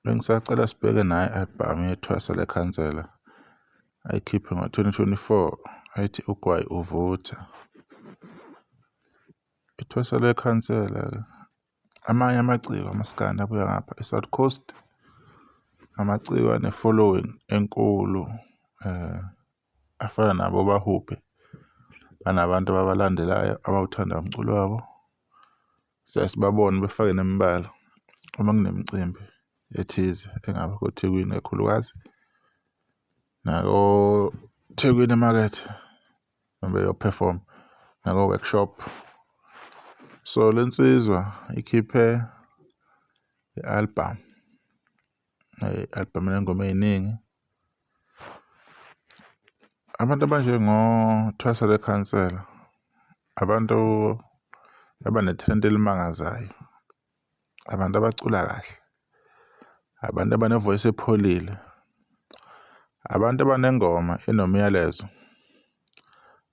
bengisacela sibheke naye i-album yethwasa lekhansela ayikhiphe ngo-2024 ayithi ugwayi uvutha. Ithwasa lekhansela amanye amaciko amaskandi abuya ngapha eSouth Coast, amaciko ane-following enkulu afana nabo Bahubhe, banabantu ababalandelayo abawuthanda umculo wabo. Siyasibabona befake nemibala uma kunemicimbi ethize engaba koThekwini kakhulukazi nako Thekwini Market noma beyo-perform nako workshop. So lensizwa ikhiphe i-album enengoma eziningi. Abantu abanjengothwasa lekhansela abantu abanethalente elimangazayo, abantu abacula kahle, abantu abanevoice epholile, abantu abanengoma enomyalezo,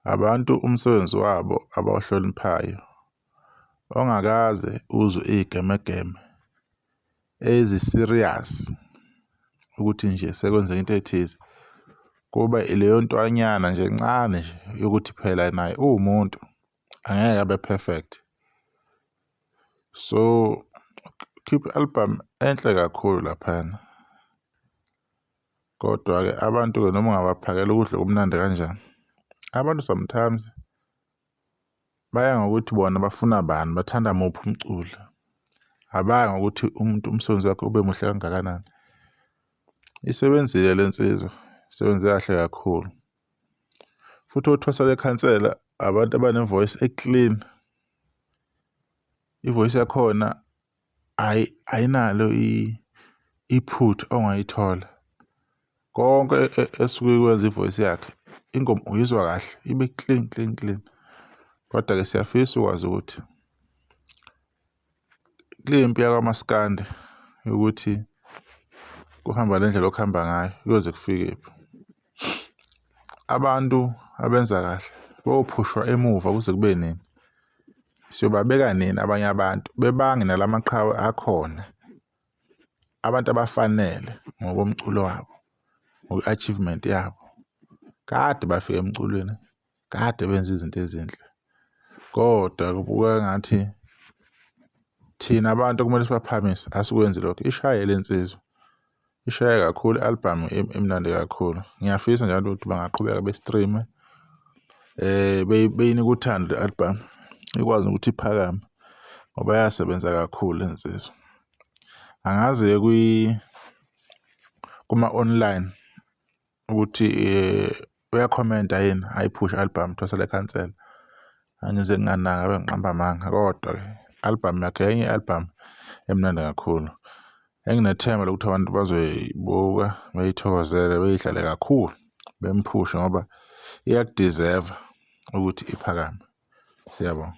abantu umsebenzi wabo abawuhloniphayo, ongakaze uzwe iyigemegeme ezi-serious ukuthi nje sekwenzeka into ethize, kuba ileyo ntwanyana nje encane nje yokuthi phela naye uwumuntu angeke abe perfect. So keep album enhle kakhulu laphana, kodwa-ke abantu-ke noma ungabaphakela ukudla okumnandi kanjani, abantu sometimes baya ngokuthi bona bafuna bani, bathanda muphi umculo, abaya ngokuthi umuntu umsebenzi wakhe ube muhle kangakanani. Isebenzile lensizwa, isebenze kahle kakhulu, futhi uthwasa lekhansela abantu abanevoice eclean. Ivoice yakhona ayinalo iphutha ongayithola. Konke esuke kwenza ivoice yakhe, ingoma uyizwa kahle, ibe clean. Kodwa-ke siyafisa ukwazi ukuthi kule mpi yakwaMaskandi ukuthi kuhamba le ndlela okuhamba ngayo kuyoze kufikephi. Abantu abenza kahle bophushwa emuva kuze kube nini? Siyobabeka nini abanye abantu bebange nalamaqhawe akhona, abantu abafanele ngokomculo wabo, ngokwe-achievement yabo, kade bafika emculweni, kade benza izinto ezinhle, kodwa kubuka ngathi thina abantu kumele sibaphamise asikwenzi lokho. Ishaye lensizwa, ishaye kakhulu, i-album emnandi kakhulu. Ngiyafisa njalo ukuthi bangaqhubeka be-streame beyinika uthando le-album ikwazi ukuthi iphakame ngoba yasebenza kakhulu lensizwa. Angazi kuma-online ukuthi uyakhomenta yini ayiphushe i-album Thwasa Lekhansela. Angize nginganaka bengiqamba amanga, kodwa-ke i-album yakhe enye i-album emnandi kakhulu, enginethemba lokuthi abantu bazoyibuka beyithokozele, beyidlale kakhulu, bemphushe ngoba iyakudeserve ukuthi iphakame. Siyabonga.